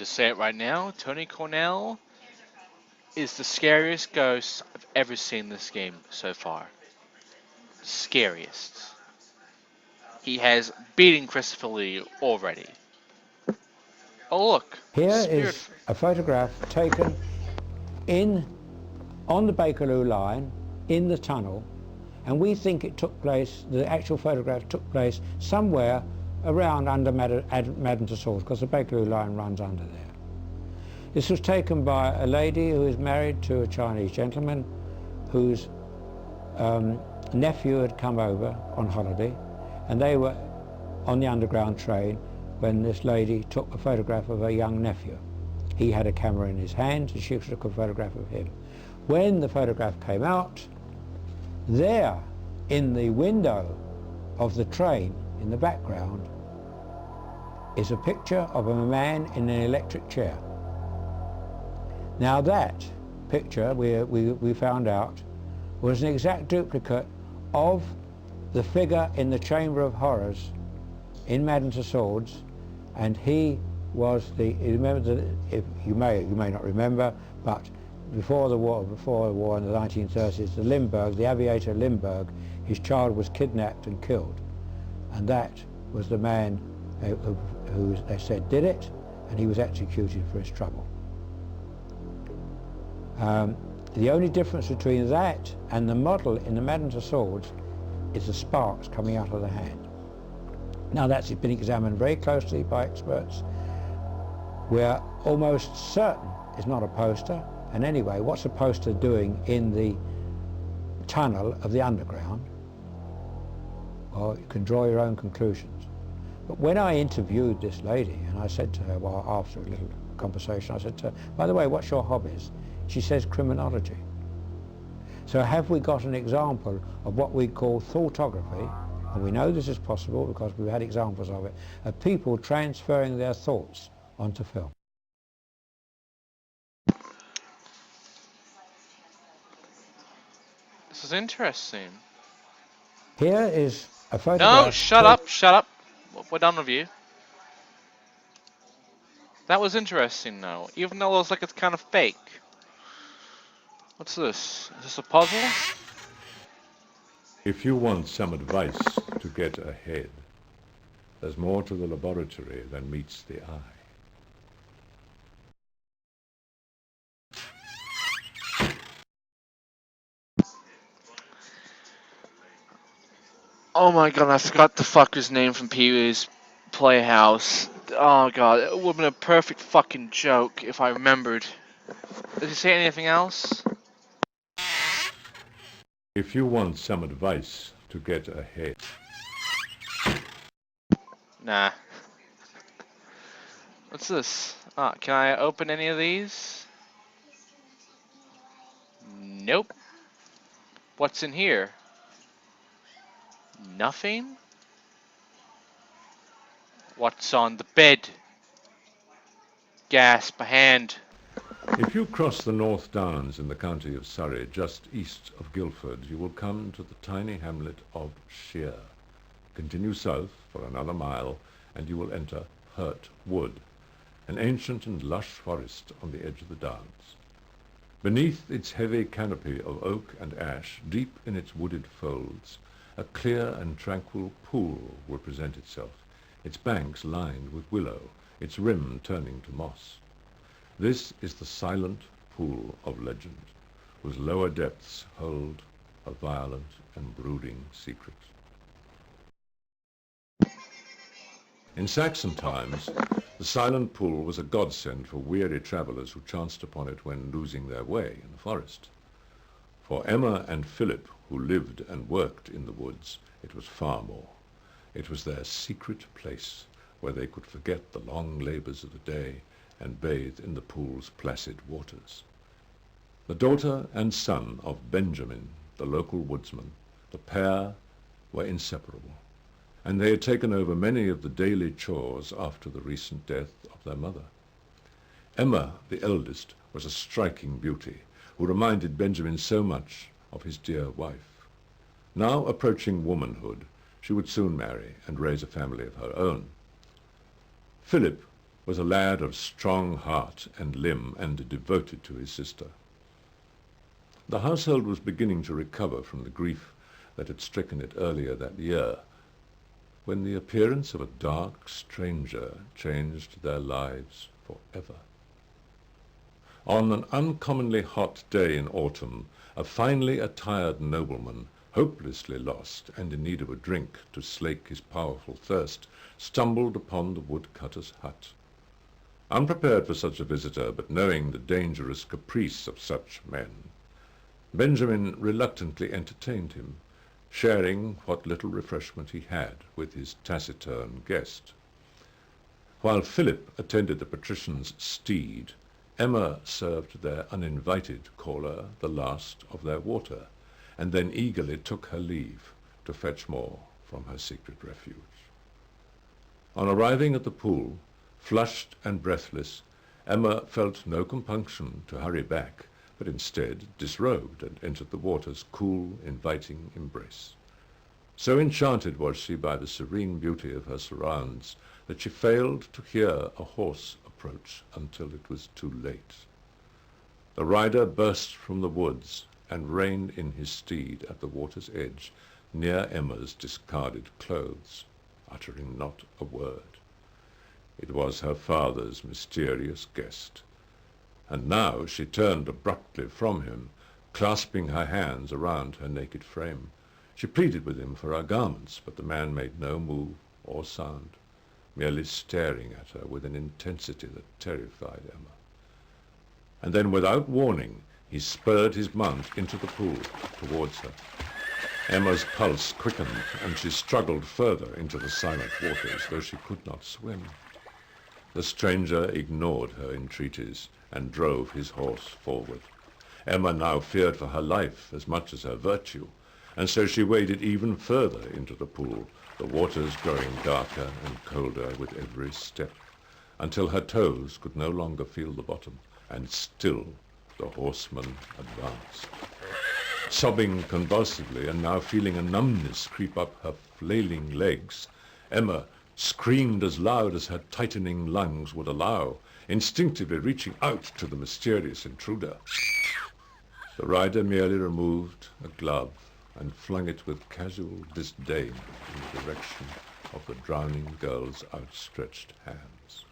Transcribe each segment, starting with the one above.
just say it right now. Tony Cornell is the scariest ghost I've ever seen in this game so far. Scariest. He has beaten Christopher Lee already. Oh look, Here Spirit. is a photograph taken on the Bakerloo line in the tunnel, and we think it took place, the actual photograph took place somewhere around under Madden to Swords, because the Bakerloo line runs under there. This was taken by a lady who is married to a Chinese gentleman whose nephew had come over on holiday, and they were on the underground train when this lady took a photograph of her young nephew. He had a camera in his hand and she took a photograph of him. When the photograph came out, there in the window of the train in the background is a picture of a man in an electric chair. Now that picture we found out was an exact duplicate of the figure in the Chamber of Horrors in Madden to Swords, and he was the, if you may not remember, but before the war in the 1930s, the aviator Lindbergh, his child was kidnapped and killed, and that was the man who they said did it, and he was executed for his trouble. The only difference between that and the model in the Madden to Swords is the sparks coming out of the hand. Now that's been examined very closely by experts. We're almost certain it's not a poster, and anyway, what's a poster doing in the tunnel of the underground? Well, you can draw your own conclusions. But when I interviewed this lady, and I said to her, well, after a little conversation, I said to her, by the way, what's your hobbies? She says criminology. So have we got an example of what we call thoughtography, and we know this is possible because we've had examples of it, of people transferring their thoughts onto film. This is interesting. Here is a photograph. No, shut up. We're done with you. That was interesting though, even though it looks like it's kind of fake. What's this? Is this a puzzle? If you want some advice to get ahead, there's more to the laboratory than meets the eye. Oh my god, I forgot the fucker's name from Pee-wee's Playhouse. Oh god, it would have been a perfect fucking joke if I remembered. Did he say anything else? If you want some advice to get ahead. Nah. What's this? Ah, can I open any of these? Nope. What's in here? Nothing? What's on the bed? Gasp, a hand. If you cross the North Downs in the county of Surrey, just east of Guildford, you will come to the tiny hamlet of Shear. Continue south for another mile, and you will enter Hurt Wood, an ancient and lush forest on the edge of the Downs. Beneath its heavy canopy of oak and ash, deep in its wooded folds, a clear and tranquil pool will present itself, its banks lined with willow, its rim turning to moss. This is the silent pool of legend, whose lower depths hold a violent and brooding secret. In Saxon times, the silent pool was a godsend for weary travellers who chanced upon it when losing their way in the forest. For Emma and Philip, who lived and worked in the woods, it was far more. It was their secret place where they could forget the long labours of the day and bathe in the pool's placid waters. The daughter and son of Benjamin, the local woodsman, the pair were inseparable, and they had taken over many of the daily chores after the recent death of their mother. Emma, the eldest, was a striking beauty, who reminded Benjamin so much of his dear wife. Now approaching womanhood, she would soon marry and raise a family of her own. Philip was a lad of strong heart and limb and devoted to his sister. The household was beginning to recover from the grief that had stricken it earlier that year, when the appearance of a dark stranger changed their lives forever. On an uncommonly hot day in autumn, a finely attired nobleman, hopelessly lost and in need of a drink to slake his powerful thirst, stumbled upon the woodcutter's hut. Unprepared for such a visitor, but knowing the dangerous caprice of such men, Benjamin reluctantly entertained him, sharing what little refreshment he had with his taciturn guest. While Philip attended the patrician's steed, Emma served their uninvited caller the last of their water, and then eagerly took her leave to fetch more from her secret refuge. On arriving at the pool, flushed and breathless, Emma felt no compunction to hurry back, but instead disrobed and entered the water's cool, inviting embrace. So enchanted was she by the serene beauty of her surrounds that she failed to hear a horse approach until it was too late. The rider burst from the woods and reined in his steed at the water's edge, near Emma's discarded clothes, uttering not a word. It was her father's mysterious guest, and now she turned abruptly from him, clasping her hands around her naked frame. She pleaded with him for her garments, but the man made no move or sound, merely staring at her with an intensity that terrified Emma. And then, without warning, he spurred his mount into the pool towards her. Emma's pulse quickened, and she struggled further into the silent waters, though she could not swim. The stranger ignored her entreaties and drove his horse forward. Emma now feared for her life as much as her virtue, and so she waded even further into the pool, the waters growing darker and colder with every step, until her toes could no longer feel the bottom, and still the horseman advanced. Sobbing convulsively and now feeling a numbness creep up her flailing legs, Emma screamed as loud as her tightening lungs would allow, instinctively reaching out to the mysterious intruder. The rider merely removed a glove and flung it with casual disdain in the direction of the drowning girl's outstretched hands.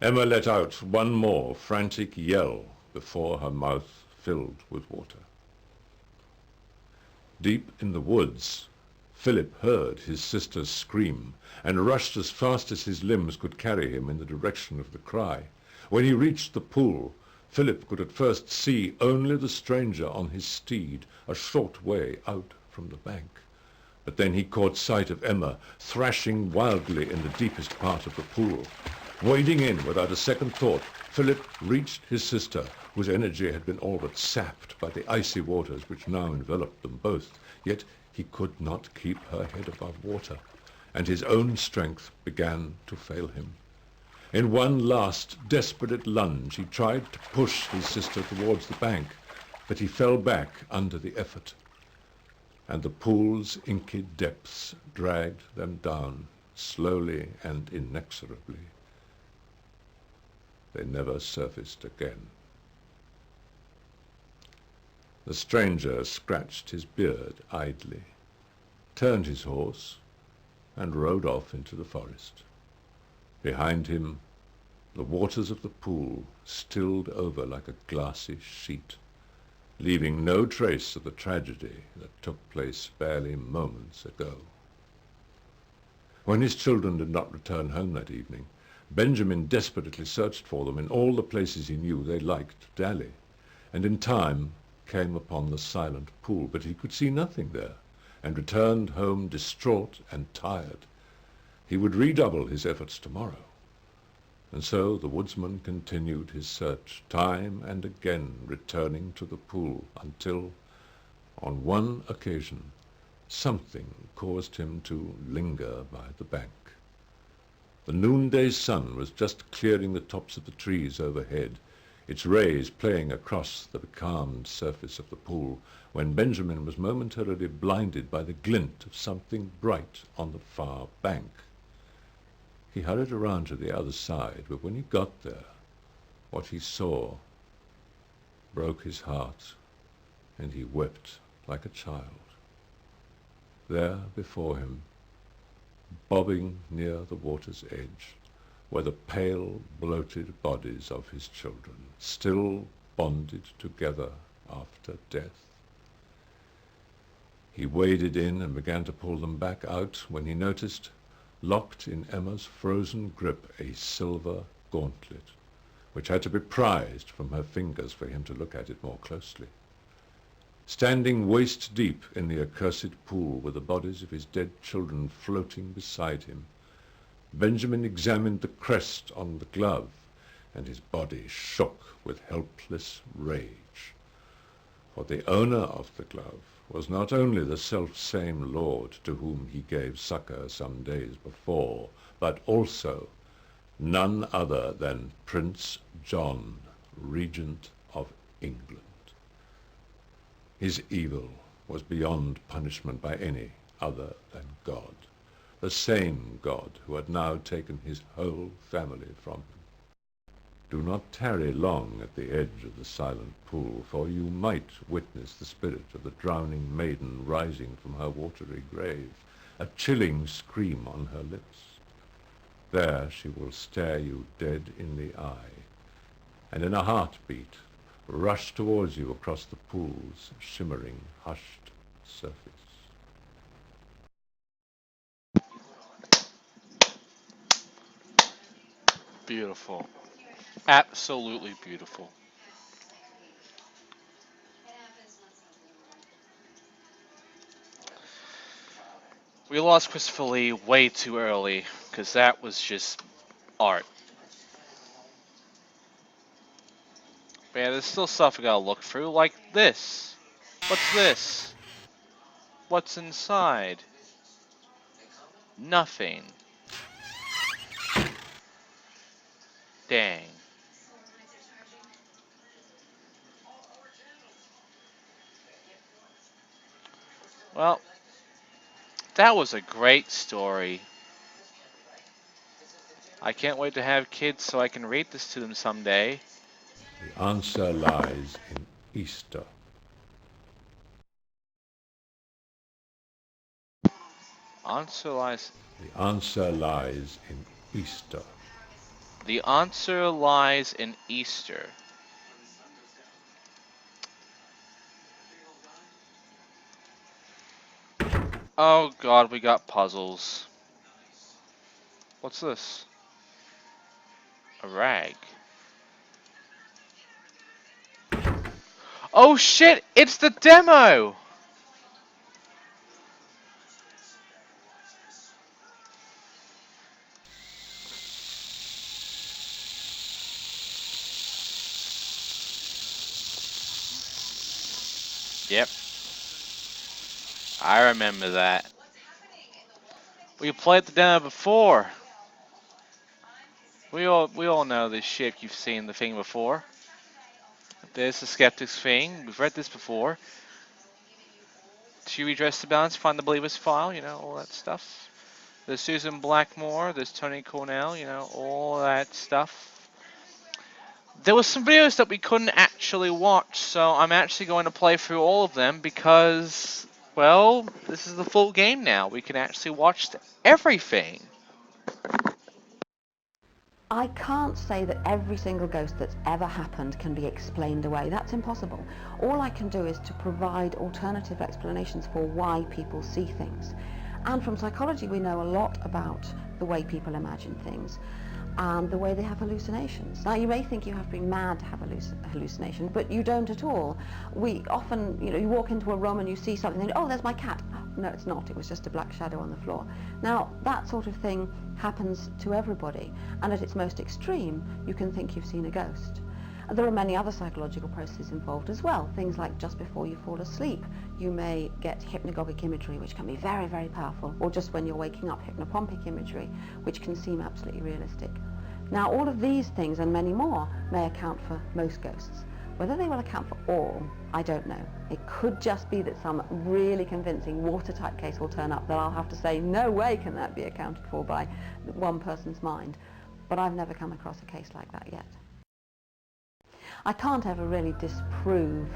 Emma let out one more frantic yell before her mouth filled with water. Deep in the woods, Philip heard his sister's scream and rushed as fast as his limbs could carry him in the direction of the cry. When he reached the pool, Philip could at first see only the stranger on his steed a short way out from the bank. But then he caught sight of Emma thrashing wildly in the deepest part of the pool. Wading in without a second thought, Philip reached his sister, whose energy had been all but sapped by the icy waters which now enveloped them both. Yet he could not keep her head above water, and his own strength began to fail him. In one last desperate lunge, he tried to push his sister towards the bank, but he fell back under the effort, and the pool's inky depths dragged them down slowly and inexorably. They never surfaced again. The stranger scratched his beard idly, turned his horse, and rode off into the forest. Behind him, the waters of the pool stilled over like a glassy sheet, leaving no trace of the tragedy that took place barely moments ago. When his children did not return home that evening, Benjamin desperately searched for them in all the places he knew they liked to dally, and in time came upon the silent pool, but he could see nothing there, and returned home distraught and tired. He would redouble his efforts tomorrow. And so the woodsman continued his search, time and again returning to the pool, until, on one occasion, something caused him to linger by the bank. The noonday sun was just clearing the tops of the trees overhead, its rays playing across the becalmed surface of the pool, when Benjamin was momentarily blinded by the glint of something bright on the far bank. He hurried around to the other side, but when he got there, what he saw broke his heart, and he wept like a child. There before him, bobbing near the water's edge, were the pale, bloated bodies of his children, still bonded together after death. He waded in and began to pull them back out when he noticed, locked in Emma's frozen grip, a silver gauntlet, which had to be prized from her fingers for him to look at it more closely. Standing waist-deep in the accursed pool with the bodies of his dead children floating beside him, Benjamin examined the crest on the glove, and his body shook with helpless rage. For the owner of the glove was not only the self-same lord to whom he gave succor some days before, but also none other than Prince John, Regent of England. His evil was beyond punishment by any other than God, the same God who had now taken his whole family from him. Do not tarry long at the edge of the silent pool, for you might witness the spirit of the drowning maiden rising from her watery grave, a chilling scream on her lips. There she will stare you dead in the eye, and in a heartbeat rush towards you across the pool's shimmering, hushed surface. Beautiful. Absolutely beautiful. We lost Christopher Lee way too early, because that was just art. But yeah, there's still stuff we gotta look through, like this. What's this? What's inside? Nothing. Dang. Well, that was a great story. I can't wait to have kids so I can read this to them someday. The answer lies in Easter. Answer lies. The answer lies in Easter. The answer lies in Easter. Oh god, we got puzzles. What's this? A rag. Oh shit, it's the demo! Yep. I remember that. We played the demo before. We all know this shit. You've seen the thing before. There's the skeptic's thing. We've read this before. To redress the balance, find the believer's file, you know, all that stuff. There's Susan Blackmore, there's Tony Cornell, you know, all that stuff. There was some videos that we couldn't actually watch, so I'm actually going to play through all of them because, well, this is the full game now. We can actually watch everything. I can't say that every single ghost that's ever happened can be explained away. That's impossible. All I can do is to provide alternative explanations for why people see things. And from psychology we know a lot about the way people imagine things and the way they have hallucinations. Now you may think you have to be mad to have a hallucination, but you don't at all. We often, you walk into a room and you see something and oh, there's my cat. No, it's not. It was just a black shadow on the floor. Now, that sort of thing happens to everybody, and at its most extreme, you can think you've seen a ghost. There are many other psychological processes involved as well. Things like just before you fall asleep, you may get hypnagogic imagery, which can be very, very powerful, or just when you're waking up, hypnopompic imagery, which can seem absolutely realistic. Now, all of these things and many more may account for most ghosts. Whether they will account for all, I don't know. It could just be that some really convincing watertight case will turn up that I'll have to say, no way can that be accounted for by one person's mind. But I've never come across a case like that yet. I can't ever really disprove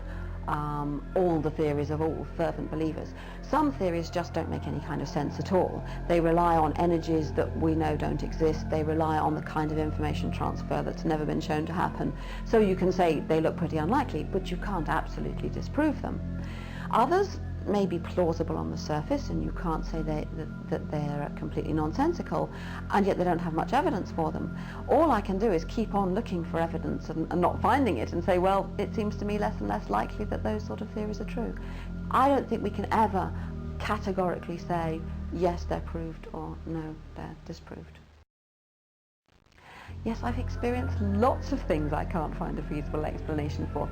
all the theories of all fervent believers. Some theories just don't make any kind of sense at all. They rely on energies that we know don't exist. They rely on the kind of information transfer that's never been shown to happen. So you can say they look pretty unlikely, but you can't absolutely disprove them. Others may be plausible on the surface, and you can't say that they're completely nonsensical, and yet they don't have much evidence for them. All I can do is keep on looking for evidence and not finding it, and say, well, it seems to me less and less likely that those sort of theories are true. I don't think we can ever categorically say, yes, they're proved, or no, they're disproved. Yes, I've experienced lots of things I can't find a feasible explanation for.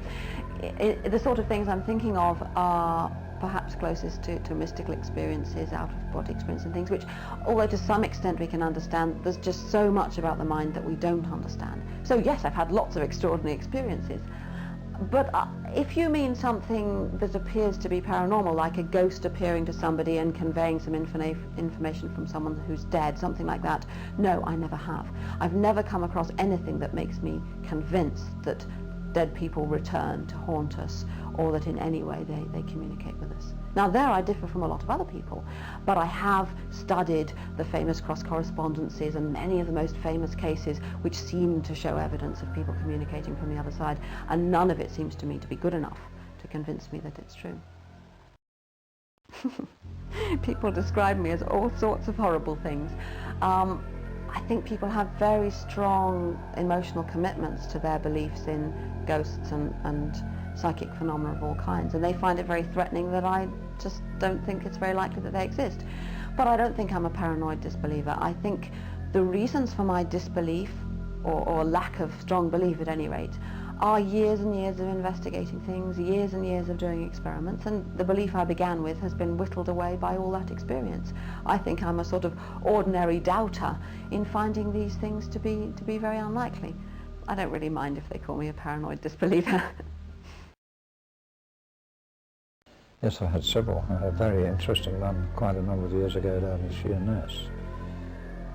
The sort of things I'm thinking of are perhaps closest to mystical experiences, out-of-body experience and things which, although to some extent we can understand, there's just so much about the mind that we don't understand. So yes, I've had lots of extraordinary experiences. But if you mean something that appears to be paranormal, like a ghost appearing to somebody and conveying some information from someone who's dead, something like that, no, I never have. I've never come across anything that makes me convinced that dead people return to haunt us, or that in any way they communicate with us. Now there I differ from a lot of other people, but I have studied the famous cross correspondences and many of the most famous cases which seem to show evidence of people communicating from the other side, and none of it seems to me to be good enough to convince me that it's true. People describe me as all sorts of horrible things. I think people have very strong emotional commitments to their beliefs in ghosts and psychic phenomena of all kinds, and they find it very threatening that I just don't think it's very likely that they exist. But I don't think I'm a paranoid disbeliever. I think the reasons for my disbelief, or lack of strong belief at any rate, are years and years of investigating things, years and years of doing experiments, and the belief I began with has been whittled away by all that experience. I think I'm a sort of ordinary doubter in finding these things to be very unlikely. I don't really mind if they call me a paranoid disbeliever. Yes, I had several. I had a very interesting one quite a number of years ago down in Sheerness.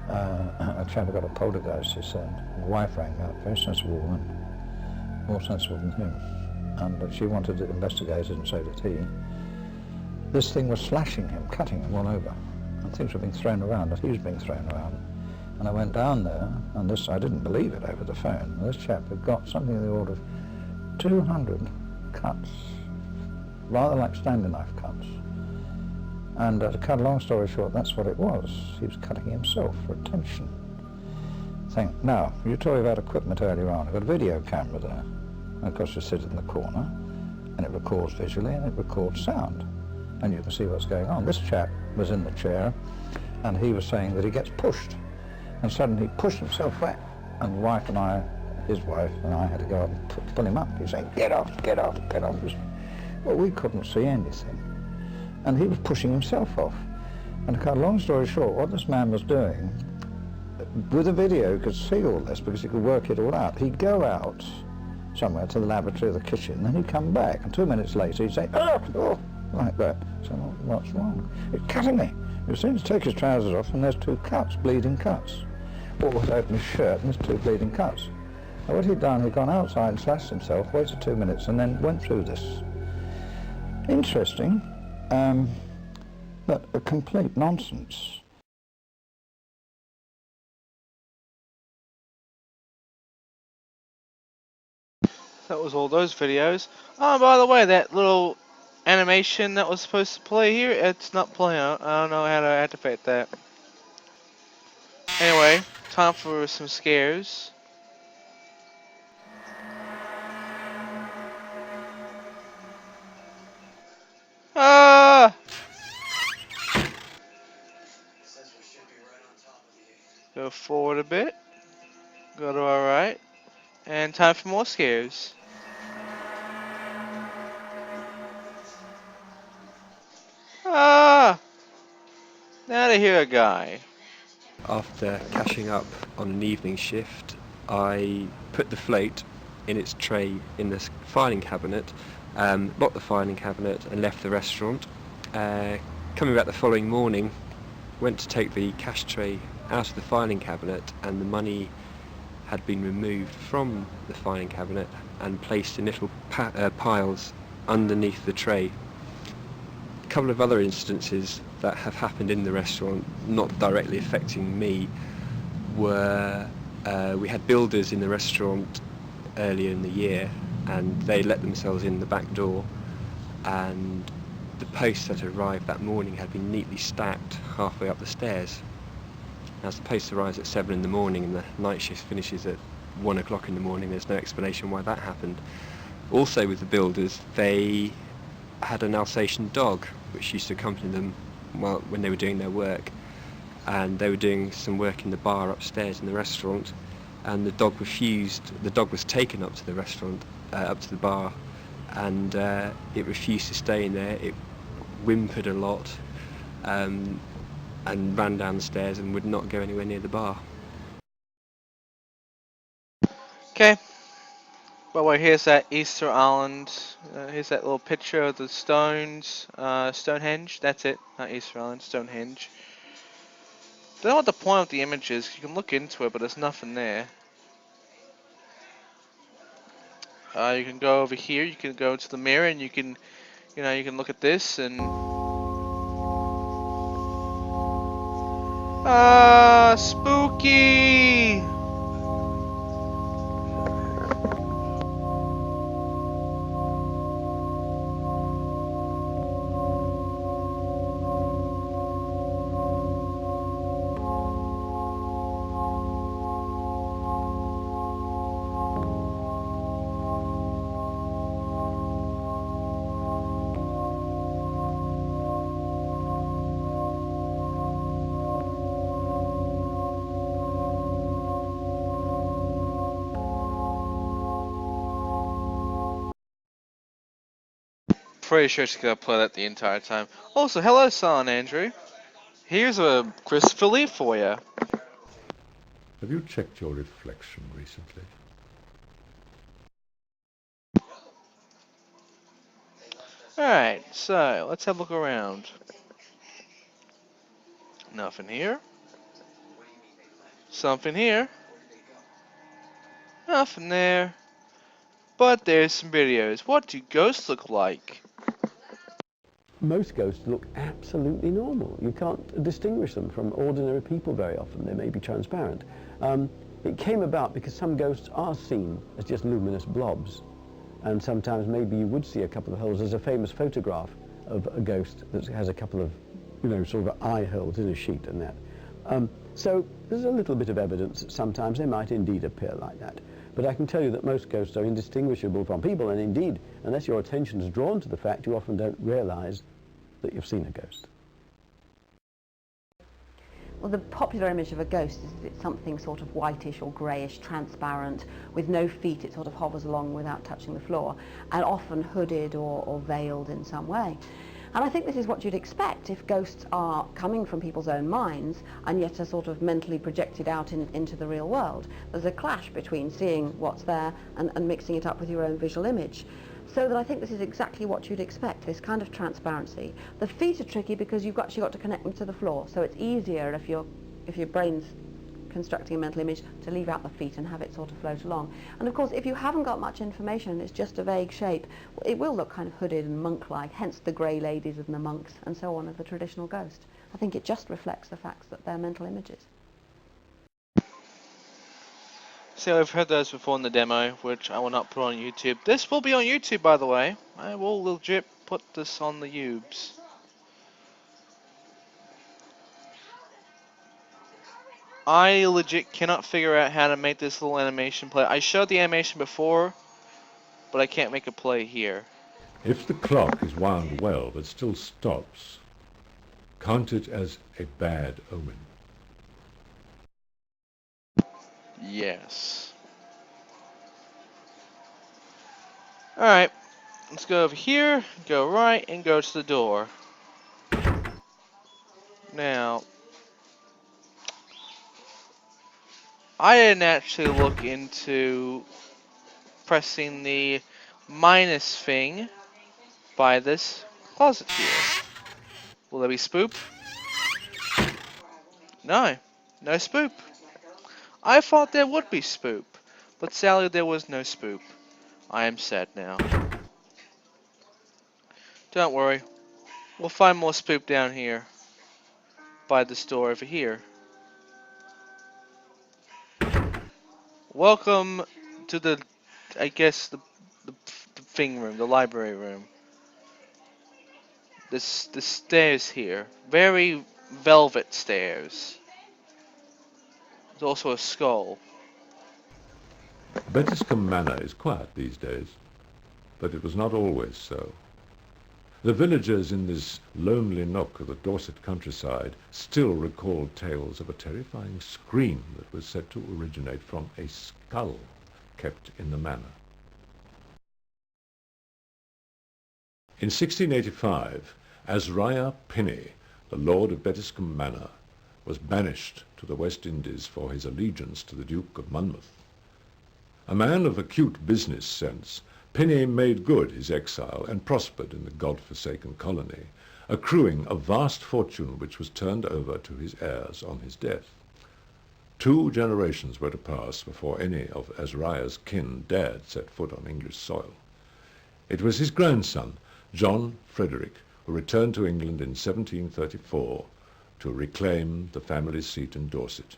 A chap who got a poltergeist, he said. The wife rang up, very sensible woman, more sensible than him. And she wanted it investigated, and so did he. This thing was slashing him, cutting him all over. And things were being thrown around, and he was being thrown around. And I went down there, and this, I didn't believe it over the phone. This chap had got something in the order of 200 cuts, rather like Stanley knife cuts. And to cut a long story short, that's what it was. He was cutting himself for attention. Now, you told me about equipment earlier on. I've got a video camera there. And of course you sit in the corner, and it records visually, and it records sound. And you can see what's going on. This chap was in the chair, and he was saying that he gets pushed. And suddenly he pushed himself back, and the wife and I, his wife and I, had to go up and pull him up. He was saying, get off, get off, get off. Well, we couldn't see anything. And he was pushing himself off. And to cut a long story short, what this man was doing, with a video, you could see all this because he could work it all out. He'd go out somewhere to the laboratory or the kitchen, then he'd come back, and 2 minutes later he'd say, oh, like that. So what's wrong? It's cutting me. He was saying to take his trousers off, and there's 2 cuts, bleeding cuts. Or was open his shirt, and there's 2 bleeding cuts. Now what he'd done, he'd gone outside and slashed himself, waited 2 minutes, and then went through this. Interesting, but a complete nonsense. That was all those videos. Oh, by the way, that little animation that was supposed to play here, it's not playing. I don't know how to activate that. Anyway, time for some scares. Ah! Go forward a bit. Go to our right. And time for more scares. Ah! Now to hear a guy. After cashing up on an evening shift, I put the float in its tray in the filing cabinet, locked the filing cabinet and left the restaurant. Coming back the following morning, went to take the cash tray out of the filing cabinet, and the money had been removed from the filing cabinet and placed in little piles underneath the tray. A couple of other instances that have happened in the restaurant, not directly affecting me, were we had builders in the restaurant earlier in the year, and they let themselves in the back door, and the posts that arrived that morning had been neatly stacked halfway up the stairs. As the post arrives at 7 in the morning and the night shift finishes at 1 o'clock in the morning, there's no explanation why that happened. Also with the builders, they had an Alsatian dog which used to accompany them when they were doing their work, and they were doing some work in the bar upstairs in the restaurant, and the dog refused. The dog was taken up to the restaurant, up to the bar, and it refused to stay in there. It whimpered a lot, and ran down the stairs and would not go anywhere near the bar. Okay. Well, here's that Easter Island. Here's that little picture of the stones. Stonehenge. That's it. Not Easter Island. Stonehenge. Don't know what the point of the image is. You can look into it, but there's nothing there. You can go over here. You can go to the mirror, and you can look at this and. Spooky! Pretty sure she's gonna play that the entire time. Also, hello, Silent Andrew. Here's a CrystalFissure for you. Have you checked your reflection recently? Alright, so let's have a look around. Nothing here. Something here. Nothing there. But there's some videos. What do ghosts look like? Most ghosts look absolutely normal. You can't distinguish them from ordinary people very often. They may be transparent. It came about because some ghosts are seen as just luminous blobs, and sometimes maybe you would see a couple of holes. There's a famous photograph of a ghost that has a couple of, sort of eye holes in a sheet and that. So there's a little bit of evidence that sometimes they might indeed appear like that. But I can tell you that most ghosts are indistinguishable from people, and indeed, unless your attention is drawn to the fact, you often don't realize that you've seen a ghost. Well, the popular image of a ghost is that it's something sort of whitish or greyish, transparent, with no feet. It sort of hovers along without touching the floor, and often hooded or veiled in some way. And I think this is what you'd expect if ghosts are coming from people's own minds and yet are sort of mentally projected out into the real world. There's a clash between seeing what's there and mixing it up with your own visual image. So that I think this is exactly what you'd expect, this kind of transparency. The feet are tricky because you've actually got to connect them to the floor, so it's easier if your brain's constructing a mental image to leave out the feet and have it sort of float along. And of course, if you haven't got much information and it's just a vague shape, it will look kind of hooded and monk-like, hence the grey ladies and the monks and so on of the traditional ghost. I think it just reflects the fact that they're mental images. So I've heard those before in the demo, which I will not put on YouTube. This will be on YouTube, by the way. I will legit put this on the YouTubes. I legit cannot figure out how to make this little animation play. I showed the animation before, but I can't make it play here. If the clock is wound well but still stops, count it as a bad omen. Yes. Alright, let's go over here, go right, and go to the door. Now, I didn't actually look into pressing the minus thing by this closet here. Will there be spoop? No. No spoop. I thought there would be spoop, but sadly there was no spoop. I am sad now. Don't worry. We'll find more spoop down here. By the store over here. Welcome to the, I guess, the thing room, the library room. The stairs here. Very velvet stairs. There's also a skull. Bettiscombe Manor is quiet these days, but it was not always so. The villagers in this lonely nook of the Dorset countryside still recalled tales of a terrifying scream that was said to originate from a skull kept in the manor. In 1685, Azariah Pinney, the lord of Bettiscombe Manor, was banished to the West Indies for his allegiance to the Duke of Monmouth. A man of acute business sense, Pinney made good his exile and prospered in the God-forsaken colony, accruing a vast fortune which was turned over to his heirs on his death. 2 generations were to pass before any of Azariah's kin dared set foot on English soil. It was his grandson, John Frederick, who returned to England in 1734 to reclaim the family seat in Dorset,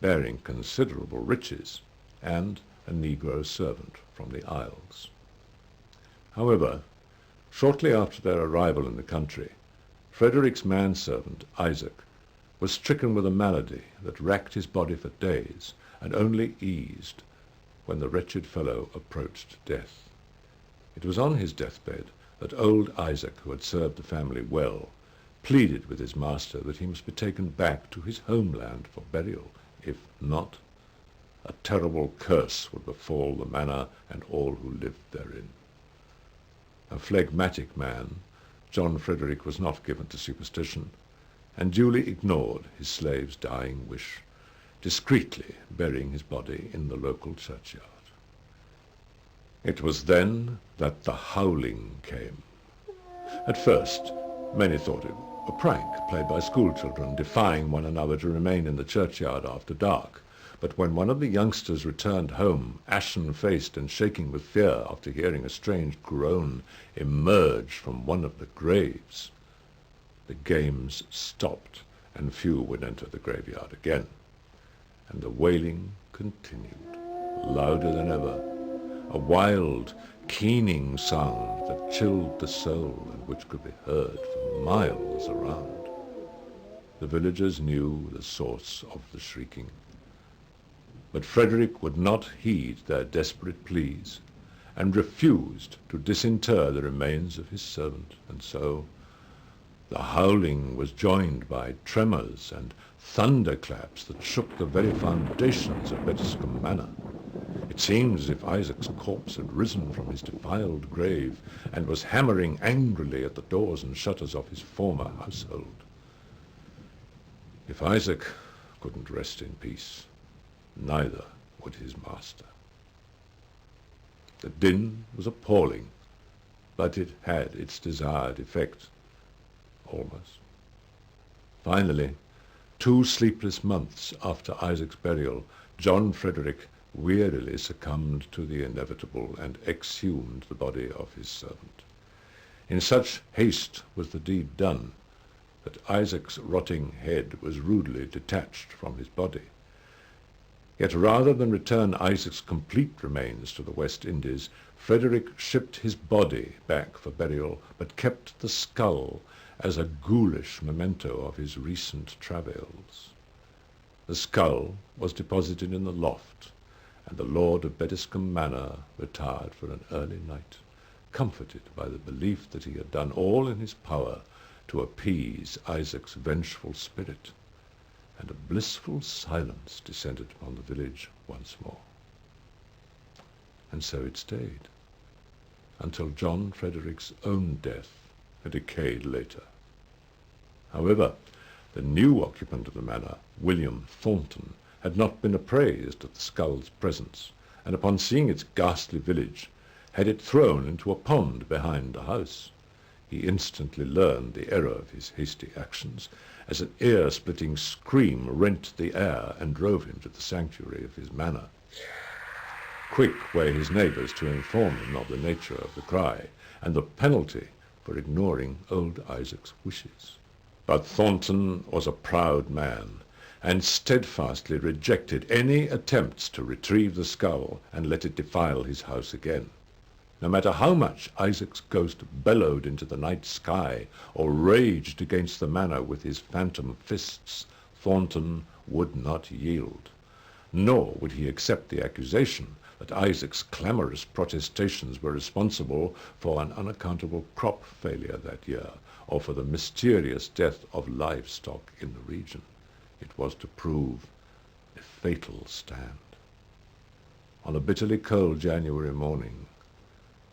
bearing considerable riches and a Negro servant from the Isles. However, shortly after their arrival in the country, Frederick's manservant, Isaac, was stricken with a malady that racked his body for days and only eased when the wretched fellow approached death. It was on his deathbed that old Isaac, who had served the family well, pleaded with his master that he must be taken back to his homeland for burial. If not, a terrible curse would befall the manor and all who lived therein. A phlegmatic man, John Frederick was not given to superstition, and duly ignored his slave's dying wish, discreetly burying his body in the local churchyard. It was then that the howling came. At first, many thought it a prank played by schoolchildren, defying one another to remain in the churchyard after dark. But when one of the youngsters returned home, ashen-faced and shaking with fear after hearing a strange groan emerge from one of the graves, the games stopped, and few would enter the graveyard again. And the wailing continued, louder than ever, a wild, keening sound that chilled the soul and which could be heard for miles around. The villagers knew the source of the shrieking. But Frederick would not heed their desperate pleas, and refused to disinter the remains of his servant, and so the howling was joined by tremors and thunderclaps that shook the very foundations of Bettiscombe Manor. It seemed as if Isaac's corpse had risen from his defiled grave and was hammering angrily at the doors and shutters of his former household. If Isaac couldn't rest in peace, neither would his master. The din was appalling, but it had its desired effect, almost. Finally, 2 sleepless months after Isaac's burial, John Frederick wearily succumbed to the inevitable and exhumed the body of his servant. In such haste was the deed done that Isaac's rotting head was rudely detached from his body. Yet rather than return Isaac's complete remains to the West Indies, Frederick shipped his body back for burial, but kept the skull as a ghoulish memento of his recent travails. The skull was deposited in the loft, and the lord of Bettiscombe Manor retired for an early night, comforted by the belief that he had done all in his power to appease Isaac's vengeful spirit, and a blissful silence descended upon the village once more. And so it stayed, until John Frederick's own death a decade later. However, the new occupant of the manor, William Thornton, had not been apprised of the skull's presence, and upon seeing its ghastly village, had it thrown into a pond behind the house. He instantly learned the error of his hasty actions, as an ear-splitting scream rent the air and drove him to the sanctuary of his manor. Quick were his neighbours to inform him of the nature of the cry, and the penalty for ignoring old Isaac's wishes. But Thornton was a proud man, and steadfastly rejected any attempts to retrieve the skull and let it defile his house again. No matter how much Isaac's ghost bellowed into the night sky or raged against the manor with his phantom fists, Thornton would not yield. Nor would he accept the accusation that Isaac's clamorous protestations were responsible for an unaccountable crop failure that year, or for the mysterious death of livestock in the region. It was to prove a fatal stand. On a bitterly cold January morning,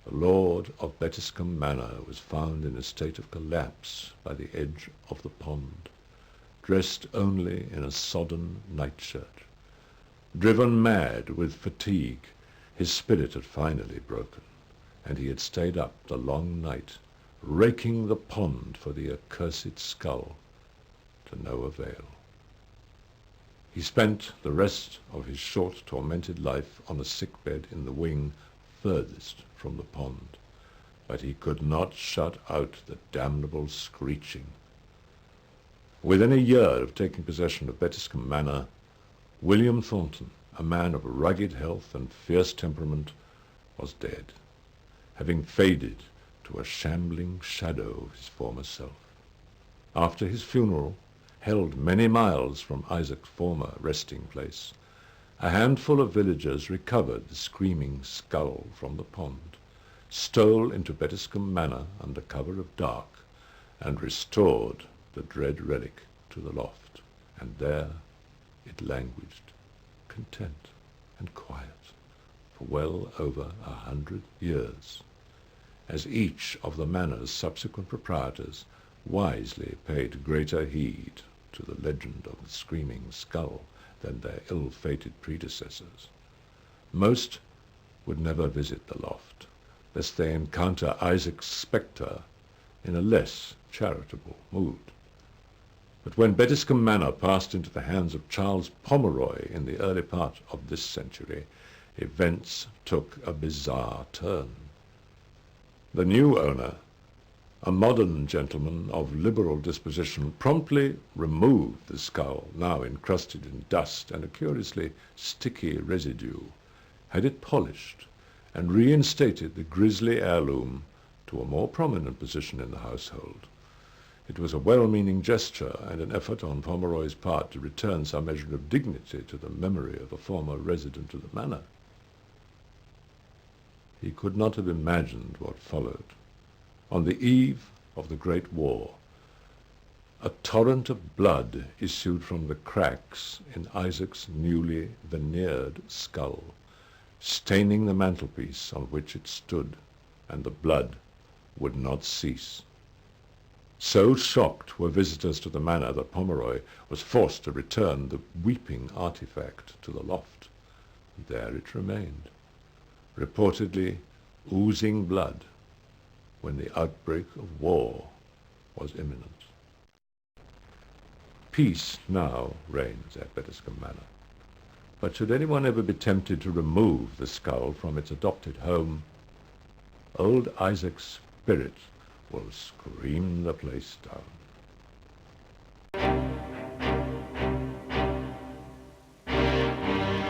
the lord of Bettiscombe Manor was found in a state of collapse by the edge of the pond, dressed only in a sodden nightshirt. Driven mad with fatigue, his spirit had finally broken, and he had stayed up the long night, raking the pond for the accursed skull, to no avail. He spent the rest of his short, tormented life on a sickbed in the wing furthest from the pond, but he could not shut out the damnable screeching. Within a year of taking possession of Bettiscombe Manor, William Thornton, a man of rugged health and fierce temperament, was dead, having faded to a shambling shadow of his former self. After his funeral, held many miles from Isaac's former resting place, a handful of villagers recovered the screaming skull from the pond, stole into Bettiscombe Manor under cover of dark, and restored the dread relic to the loft, and there it languished, content and quiet, for well over 100 years, as each of the manor's subsequent proprietors wisely paid greater heed to the legend of the screaming skull than their ill-fated predecessors. Most would never visit the loft, lest they encounter Isaac's spectre in a less charitable mood. But when Bettiscombe Manor passed into the hands of Charles Pomeroy in the early part of this century, events took a bizarre turn. The new owner, a modern gentleman of liberal disposition, promptly removed the skull, now encrusted in dust and a curiously sticky residue, had it polished, and reinstated the grisly heirloom to a more prominent position in the household. It was a well-meaning gesture and an effort on Pomeroy's part to return some measure of dignity to the memory of a former resident of the manor. He could not have imagined what followed. On the eve of the Great War, a torrent of blood issued from the cracks in Isaac's newly veneered skull, staining the mantelpiece on which it stood, and the blood would not cease. So shocked were visitors to the manor that Pomeroy was forced to return the weeping artifact to the loft. There it remained, reportedly oozing blood, when the outbreak of war was imminent. Peace now reigns at Bettiscombe Manor, but should anyone ever be tempted to remove the skull from its adopted home, old Isaac's spirit will scream the place down.